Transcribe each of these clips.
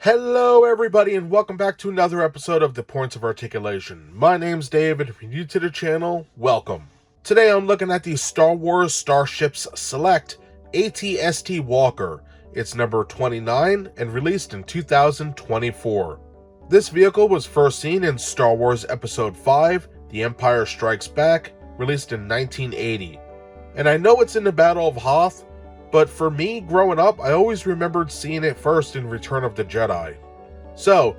Hello everybody and welcome back to another episode of The Points of Articulation. My name's Dave and if you're new to the channel, welcome. Today I'm looking at the Star Wars Starships Select AT-ST Walker. It's number 29 and released in 2024. This vehicle was first seen in Star Wars Episode 5, The Empire Strikes Back, released in 1980. And I know it's in the Battle of Hoth, but for me, growing up, I always remembered seeing it first in Return of the Jedi. So,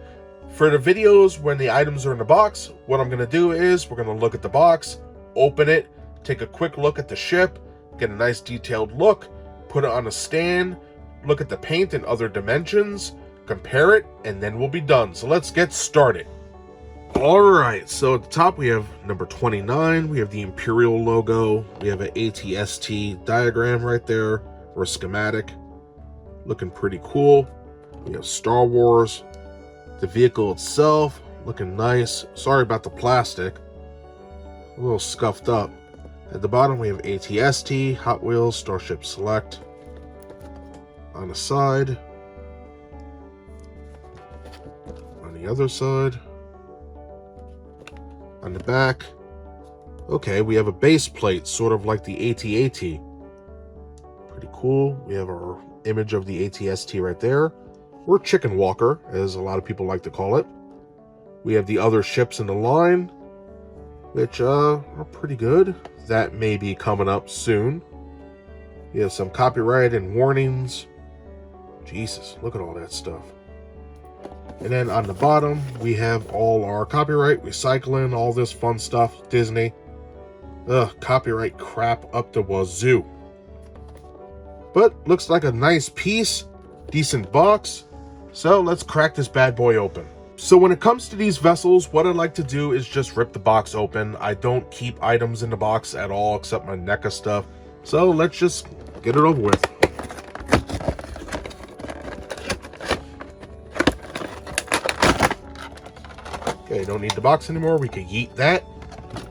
for the videos when the items are in the box, what I'm going to do is we're going to look at the box, open it, take a quick look at the ship, get a nice detailed look, put it on a stand, look at the paint and other dimensions, compare it, and then we'll be done. So let's get started. Alright, so at the top we have number 29, we have the Imperial logo, we have an AT-ST diagram right there, or a schematic, looking pretty cool. We have Star Wars, the vehicle itself, looking nice. Sorry about the plastic, a little scuffed up. At the bottom we have AT-ST, Hot Wheels, Starship Select. On the side, on the other side, on the back, okay, we have a base plate, sort of like the AT-AT. Pretty cool. We have our image of the AT-ST right there, or Chicken Walker, as a lot of people like to call it. We have the other ships in the line, which are pretty good. That may be coming up soon. We have some copyright and warnings. Jesus, look at all that stuff. And then on the bottom, we have all our copyright, recycling, all this fun stuff, Disney. Copyright crap up the wazoo. But looks like a nice piece, decent box. So let's crack this bad boy open. So when it comes to these vessels, what I like to do is just rip the box open. I don't keep items in the box at all except my NECA stuff. So let's just get it over with. Okay, don't need the box anymore. We can yeet that.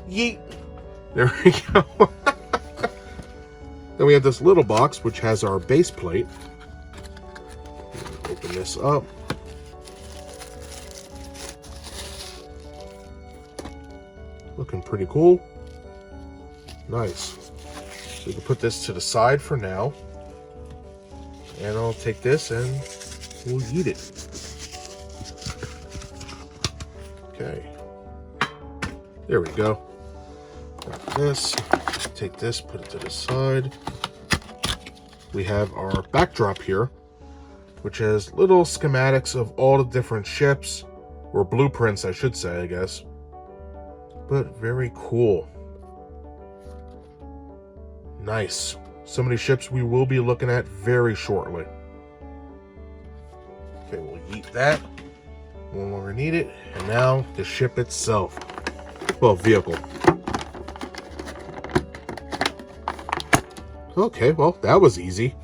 Yeet. There we go. Then we have this little box, which has our base plate. Open this up. Looking pretty cool. Nice. So we can put this to the side for now. And I'll take this and we'll eat it. Okay. There we go. Got this. Take this, put it to the side. We have our backdrop here, which has little schematics of all the different ships, or blueprints I should say, I guess. But very cool. Nice. Some of these ships we will be looking at very shortly. Okay, we'll eat that. No longer need it. And now the ship itself. Well, vehicle. Okay, well, that was easy.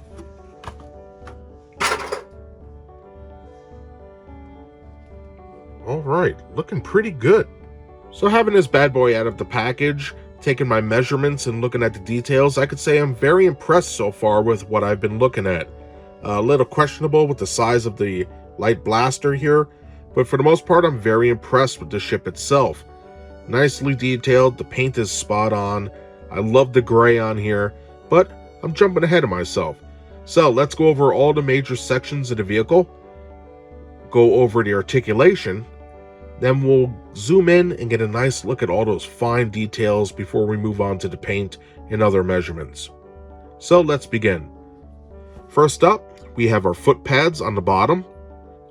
Alright, looking pretty good. So having this bad boy out of the package, taking my measurements and looking at the details, I could say I'm very impressed so far with what I've been looking at. A little questionable with the size of the light blaster here, but for the most part I'm very impressed with the ship itself. Nicely detailed, the paint is spot on. I love the gray on here, but I'm jumping ahead of myself. So let's go over all the major sections of the vehicle, go over the articulation, then we'll zoom in and get a nice look at all those fine details before we move on to the paint and other measurements. So let's begin. First up, we have our foot pads on the bottom.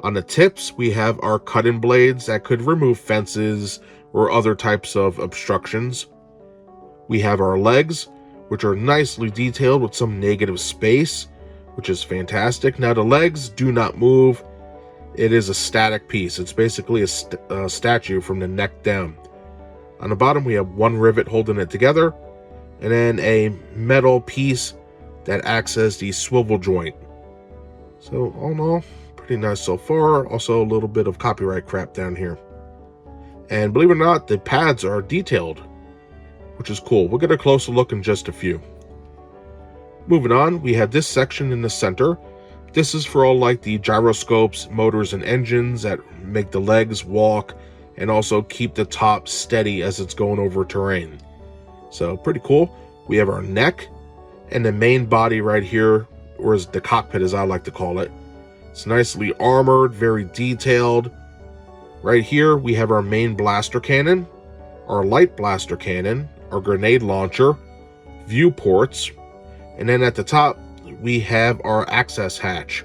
On the tips, we have our cut-in blades that could remove fences or other types of obstructions. We have our legs, which are nicely detailed with some negative space, which is fantastic. Now the legs do not move. It is a static piece. It's basically a statue from the neck down. On the bottom we have one rivet holding it together, and then a metal piece that acts as the swivel joint. So all in all, pretty nice so far. Also a little bit of copyright crap down here. And believe it or not, the pads are detailed, which is cool. We'll get a closer look in just a few. Moving on, we have this section in the center. This is for all like the gyroscopes, motors, and engines that make the legs walk and also keep the top steady as it's going over terrain. So pretty cool. We have our neck and the main body right here, or as the cockpit as I like to call it. It's nicely armored, very detailed. Right here we have our main blaster cannon, our light blaster cannon, our grenade launcher, viewports, and then at the top we have our access hatch,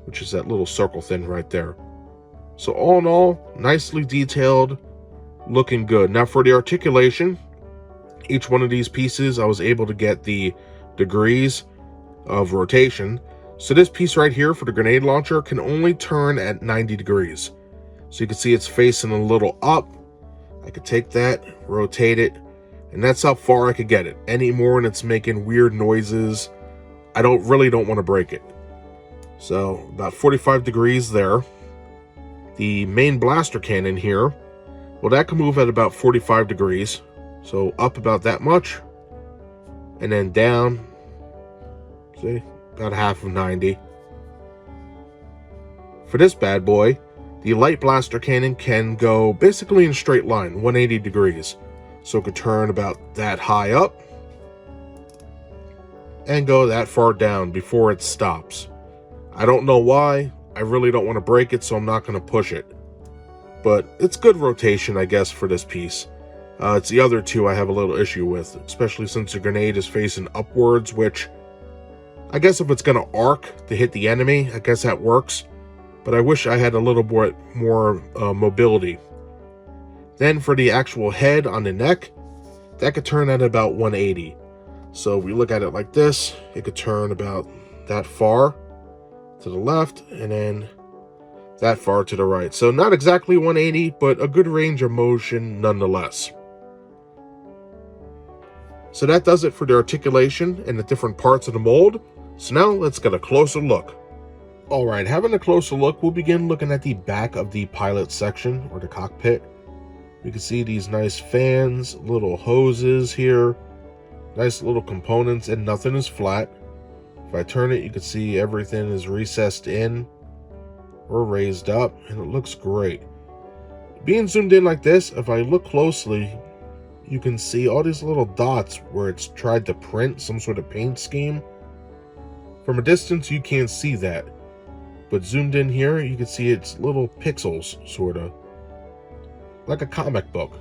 which is that little circle thing right there. So all in all, nicely detailed, looking good. Now for the articulation, each one of these pieces I was able to get the degrees of rotation. So this piece right here for the grenade launcher can only turn at 90 degrees. So you can see it's facing a little up. I could take that, rotate it, and that's how far I could get it. Any more and it's making weird noises. I really don't want to break it. So about 45 degrees there. The main blaster cannon here, well, that can move at about 45 degrees. So up about that much, and then down, see, about half of 90. For this bad boy, the light blaster cannon can go basically in a straight line, 180 degrees. So it could turn about that high up and go that far down before it stops. I don't know why. I really don't want to break it, so I'm not going to push it. But it's good rotation, I guess, for this piece. It's the other two I have a little issue with, especially since the grenade is facing upwards, which I guess if it's going to arc to hit the enemy, I guess that works. But I wish I had a little bit more mobility. Then for the actual head on the neck, that could turn at about 180. So if we look at it like this, it could turn about that far to the left and then that far to the right. So not exactly 180, but a good range of motion nonetheless. So that does it for the articulation and the different parts of the mold. So now let's get a closer look. Alright, having a closer look, we'll begin looking at the back of the pilot section or the cockpit. We can see these nice fans, little hoses here, nice little components, and nothing is flat. If I turn it, you can see everything is recessed in or raised up, and it looks great. Being zoomed in like this, if I look closely, you can see all these little dots where it's tried to print some sort of paint scheme. From a distance, you can't see that, but zoomed in here, you can see it's little pixels, sort of like a comic book.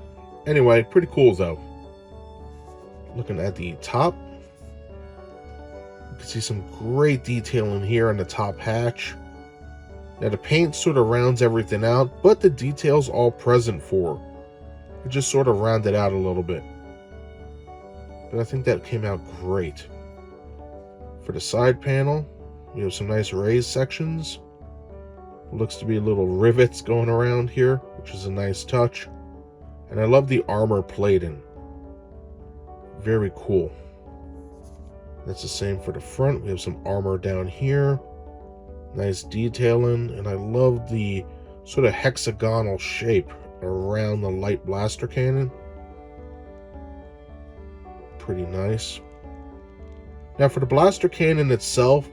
Anyway, pretty cool though. Looking at the top, you can see some great detail in here on the top hatch. Now the paint sort of rounds everything out, but the detail's all present for. It just sort of rounded out a little bit. But I think that came out great. For the side panel, we have some nice raised sections. Looks to be little rivets going around here, which is a nice touch. And I love the armor plating. Very cool. That's the same for the front. We have some armor down here. Nice detailing, and I love the sort of hexagonal shape around the light blaster cannon. Pretty nice. Now for the blaster cannon itself,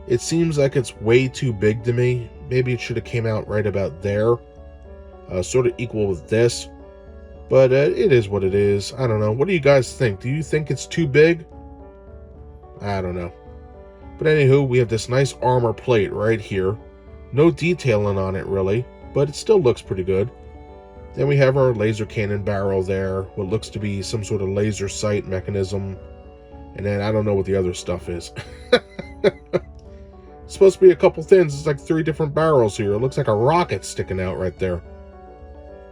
it seems like it's way too big to me. Maybe it should have came out right about there. Sort of equal with this. But it is what it is. I don't know. What do you guys think? Do you think it's too big? I don't know. But anywho, we have this nice armor plate right here. No detailing on it really, but it still looks pretty good. Then we have our laser cannon barrel there, what looks to be some sort of laser sight mechanism. And then I don't know what the other stuff is. It's supposed to be a couple things. It's like 3 different barrels here. It looks like a rocket sticking out right there,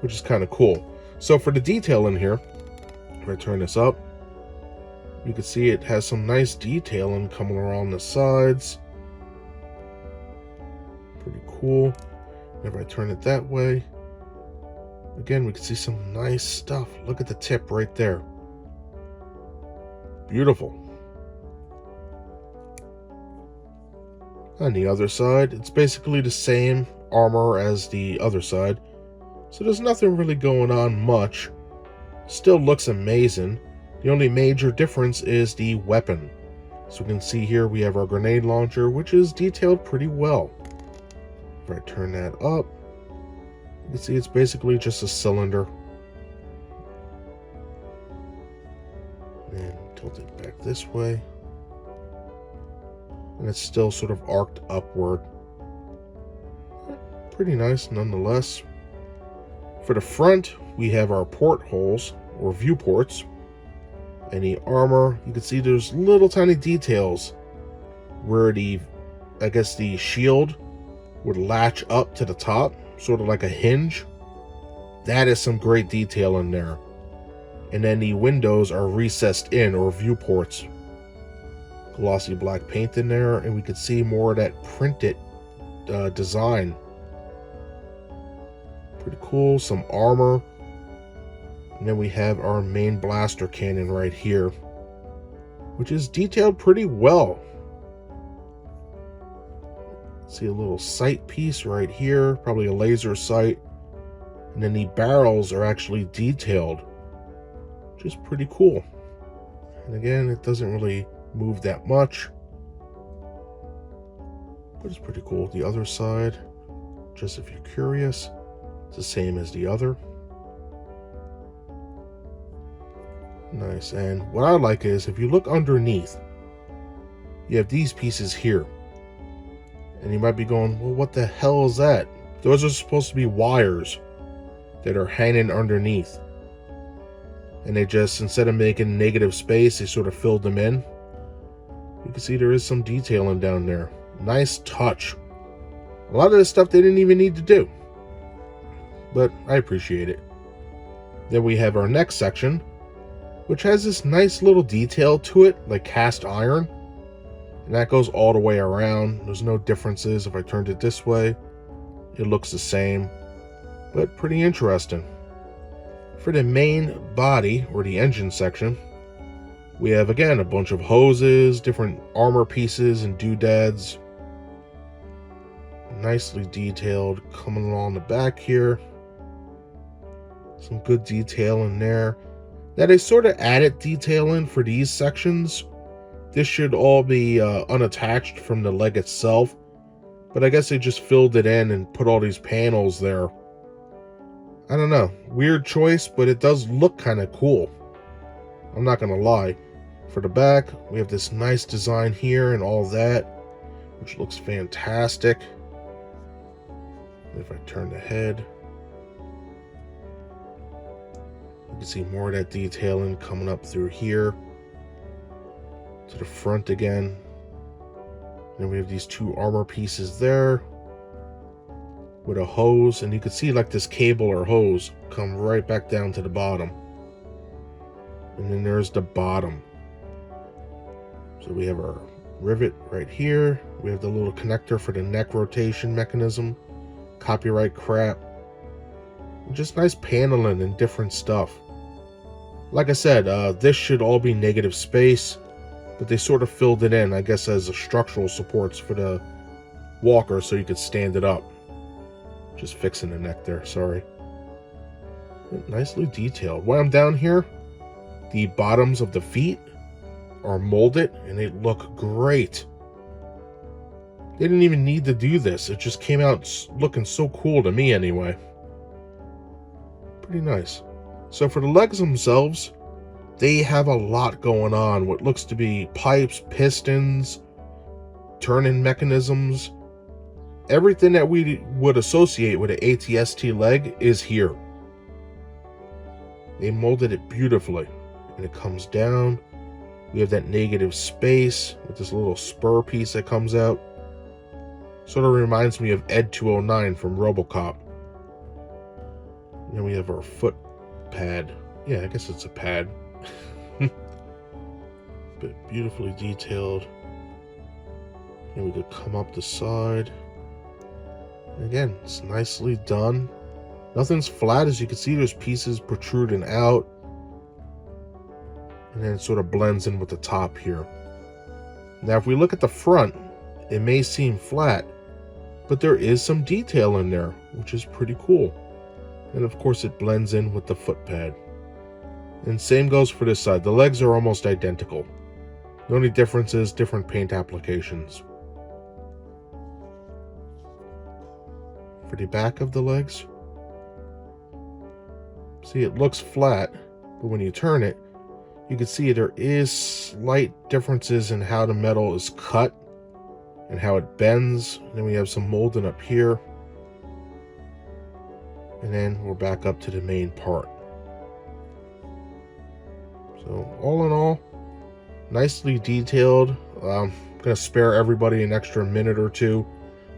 which is kind of cool. So for the detail in here, if I turn this up, you can see it has some nice detailing coming around the sides. Pretty cool. If I turn it that way, again, we can see some nice stuff. Look at the tip right there. Beautiful. On the other side, it's basically the same armor as the other side. So there's nothing really going on much. Still looks amazing. The only major difference is the weapon. So we can see here we have our grenade launcher, which is detailed pretty well. If I turn that up, you can see it's basically just a cylinder. And tilt it back this way. And it's still sort of arced upward. Pretty nice nonetheless. For the front, we have our portholes, or viewports. And the armor, you can see there's little tiny details where the shield would latch up to the top, sort of like a hinge. That is some great detail in there. And then the windows are recessed in, or viewports. Glossy black paint in there, and we can see more of that printed design. Pretty cool. Some armor. And then we have our main blaster cannon right here, which is detailed pretty well. See a little sight piece right here, probably a laser sight. And then the barrels are actually detailed, which is pretty cool. And again, it doesn't really move that much, but it's pretty cool. The other side, just if you're curious, it's the same as the other. Nice. And what I like is, if you look underneath, you have these pieces here. And you might be going, well, what the hell is that? Those are supposed to be wires that are hanging underneath. And they just, instead of making negative space, they sort of filled them in. You can see there is some detailing down there. Nice touch. A lot of this stuff they didn't even need to do, but I appreciate it. Then we have our next section, which has this nice little detail to it, like cast iron. And that goes all the way around. There's no differences. If I turned it this way, it looks the same, but pretty interesting. For the main body, or the engine section, we have, again, a bunch of hoses, different armor pieces and doodads. Nicely detailed coming along the back here. Some good detail in there. Now, they sort of added detail in for these sections. This should all be unattached from the leg itself, but I guess they just filled it in and put all these panels there. I don't know. Weird choice, but it does look kind of cool. I'm not going to lie. For the back, we have this nice design here and all that, which looks fantastic. If I turn the head, you can see more of that detailing coming up through here to the front again. Then we have these two armor pieces there with a hose, and you can see like this cable or hose come right back down to the bottom. And then there's the bottom. So we have our rivet right here. We have the little connector for the neck rotation mechanism. Copyright crap. Just nice paneling and different stuff. Like I said, this should all be negative space, but they sort of filled it in, I guess, as a structural supports for the walker so you could stand it up. Just fixing the neck there, sorry. Nicely detailed. While I'm down here, the bottoms of the feet are molded and they look great. They didn't even need to do this. It just came out looking so cool to me anyway. Pretty nice. So for the legs themselves, they have a lot going on. What looks to be pipes, pistons, turning mechanisms. Everything that we would associate with an ATST leg is here. They molded it beautifully. And it comes down. We have that negative space with this little spur piece that comes out. Sort of reminds me of Ed 209 from RoboCop. And then we have our foot pad. Yeah, I guess it's a pad. But beautifully detailed. And we could come up the side. And again, it's nicely done. Nothing's flat. As you can see, there's pieces protruding out. And then it sort of blends in with the top here. Now, if we look at the front, it may seem flat, but there is some detail in there, which is pretty cool. And of course, it blends in with the foot pad. And same goes for this side. The legs are almost identical. The only difference is different paint applications. For the back of the legs, see, it looks flat, but when you turn it, you can see there is slight differences in how the metal is cut and how it bends. Then we have some molding up here, and then we're back up to the main part. So all in all, nicely detailed. I'm gonna spare everybody an extra minute or two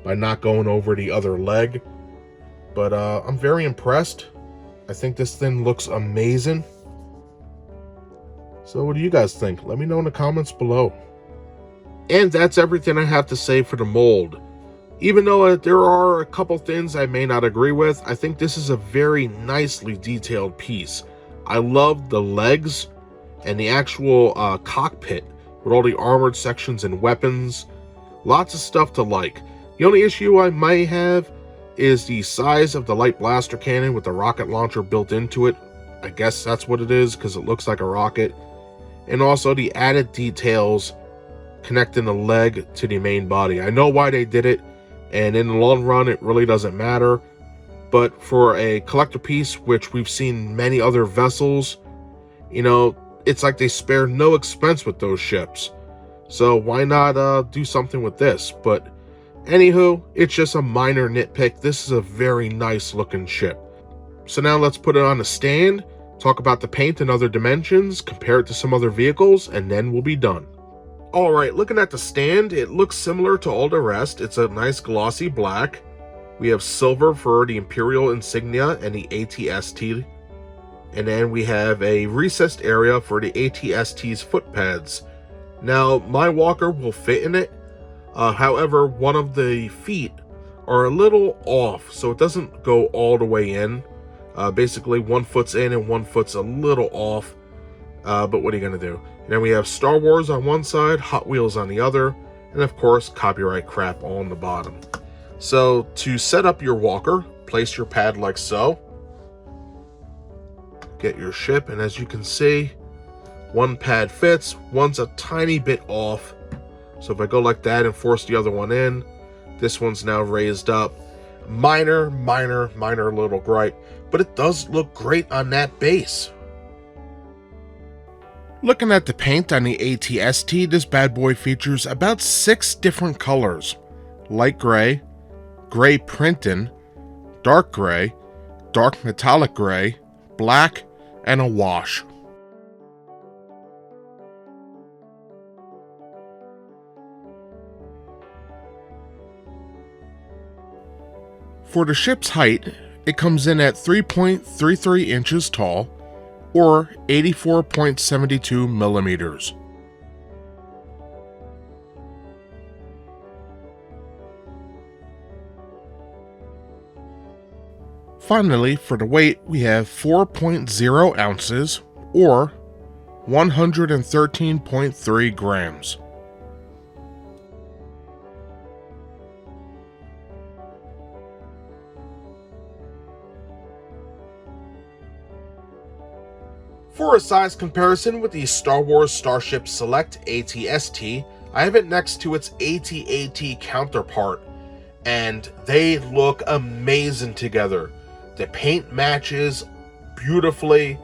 by not going over the other leg, but I'm very impressed. I think this thing looks amazing. So what do you guys think? Let me know in the comments below. And that's everything I have to say for the mold. Even though there are a couple things I may not agree with, I think this is a very nicely detailed piece. I love the legs and the actual cockpit with all the armored sections and weapons. Lots of stuff to like. The only issue I might have is the size of the light blaster cannon with the rocket launcher built into it. I guess that's what it is because it looks like a rocket. And also the added details connecting the leg to the main body. I know why they did it, and in the long run it really doesn't matter, but for a collector piece, which we've seen many other vessels, you know, it's like they spare no expense with those ships. So why not do something with this? But anywho, it's just a minor nitpick. This is a very nice looking ship. So now let's put it on a stand, talk about the paint and other dimensions, compare it to some other vehicles, and then we'll be done. Alright, looking at the stand, it looks similar to all the rest. It's a nice glossy black. We have silver for the Imperial insignia and the ATST. And then we have a recessed area for the ATST's foot pads. Now, my walker will fit in it. However, one of the feet are a little off, so it doesn't go all the way in. Basically, one foot's in and one foot's a little off. But what are you going to do? And then we have Star Wars on one side, Hot Wheels on the other, and of course, copyright crap on the bottom. So, to set up your walker, place your pad like so. Get your ship, and as you can see, one pad fits, one's a tiny bit off. So if I go like that and force the other one in, this one's now raised up. Minor little gripe, but it does look great on that base. Looking at the paint on the ATST, this bad boy features about 6 different colors. Light gray, gray printing, dark gray, dark metallic gray, black, and a wash. For the ship's height, it comes in at 3.33 inches tall, or 84.72 millimeters. Finally, for the weight, we have 4.0 ounces, or 113.3 grams. For a size comparison with the Star Wars Starship Select ATST, I have it next to its AT-AT counterpart, and they look amazing together. The paint matches beautifully,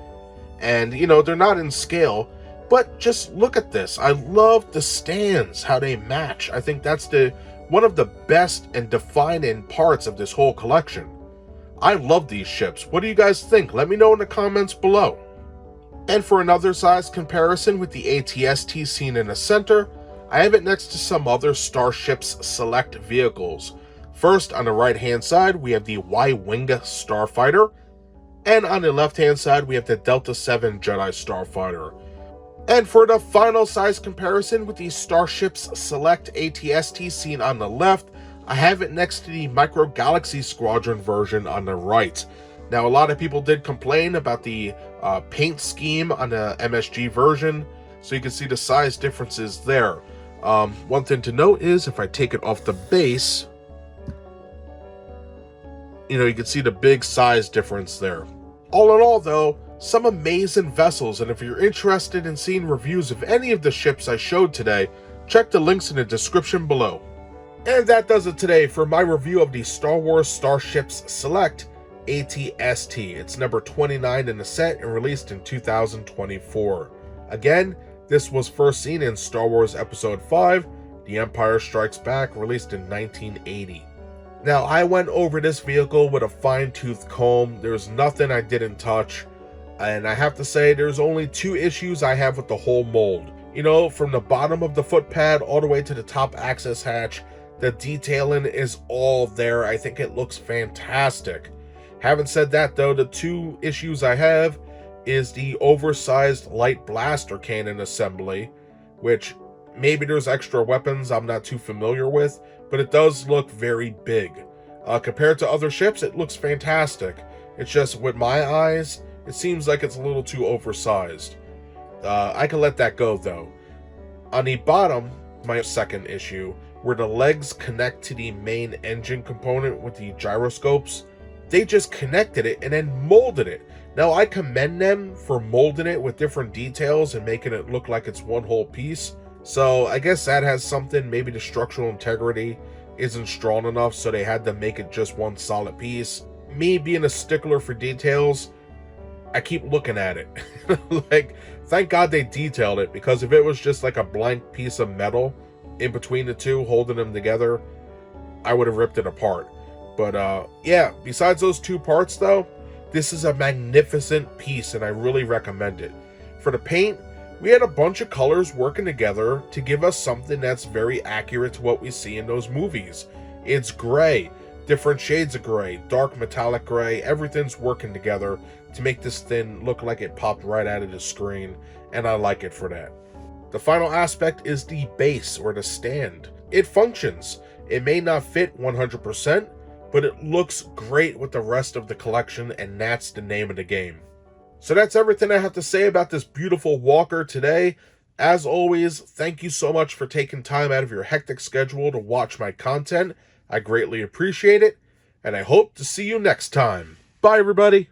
and you know, they're not in scale, but just look at this. I love the stands, how they match. I think that's one of the best and defining parts of this whole collection. I love these ships. What do you guys think? Let me know in the comments below. And for another size comparison with the ATST seen in the center, I have it next to some other Starships Select vehicles. First, on the right hand side, we have the Y-Wing Starfighter, and on the left hand side, we have the Delta 7 Jedi Starfighter. And for the final size comparison with the Starships Select ATST seen on the left, I have it next to the Micro Galaxy Squadron version on the right. Now, a lot of people did complain about the paint scheme on the MSG version, so you can see the size differences there. One thing to note is if I take it off the base, you know, you can see the big size difference there. All in all, though, Some amazing vessels, and if you're interested in seeing reviews of any of the ships I showed today, check the links in the description below. And that does it today for my review of the Star Wars Starships Select ATST. It's number 29 in the set and released in 2024. Again, this was first seen in Star Wars Episode 5, The Empire Strikes Back, released in 1980. Now, I went over this vehicle with a fine-tooth comb. There's nothing I didn't touch. And I have to say, there's only 2 issues I have with the whole mold. You know, from the bottom of the footpad all the way to the top access hatch, the detailing is all there. I think it looks fantastic. Having said that, though, the 2 issues I have is the oversized light blaster cannon assembly, which maybe there's extra weapons I'm not too familiar with, but it does look very big. Compared to other ships, it looks fantastic. It's just, with my eyes, it seems like it's a little too oversized. I can let that go, though. On the bottom, my second issue, where the legs connect to the main engine component with the gyroscopes, they just connected it and then molded it. Now, I commend them for molding it with different details and making it look like it's one whole piece. So I guess that has something. Maybe the structural integrity isn't strong enough, so they had to make it just one solid piece. Me being a stickler for details, I keep looking at it. Like, thank God they detailed it, because if it was just like a blank piece of metal in between the two holding them together, I would have ripped it apart. But yeah, besides those 2 parts though, this is a magnificent piece and I really recommend it. For the paint, we had a bunch of colors working together to give us something that's very accurate to what we see in those movies. It's gray, different shades of gray, dark metallic gray, everything's working together to make this thing look like it popped right out of the screen, and I like it for that. The final aspect is the base, or the stand. It functions. It may not fit 100%, but it looks great with the rest of the collection, and that's the name of the game. So that's everything I have to say about this beautiful walker today. As always, thank you so much for taking time out of your hectic schedule to watch my content. I greatly appreciate it, and I hope to see you next time. Bye, everybody.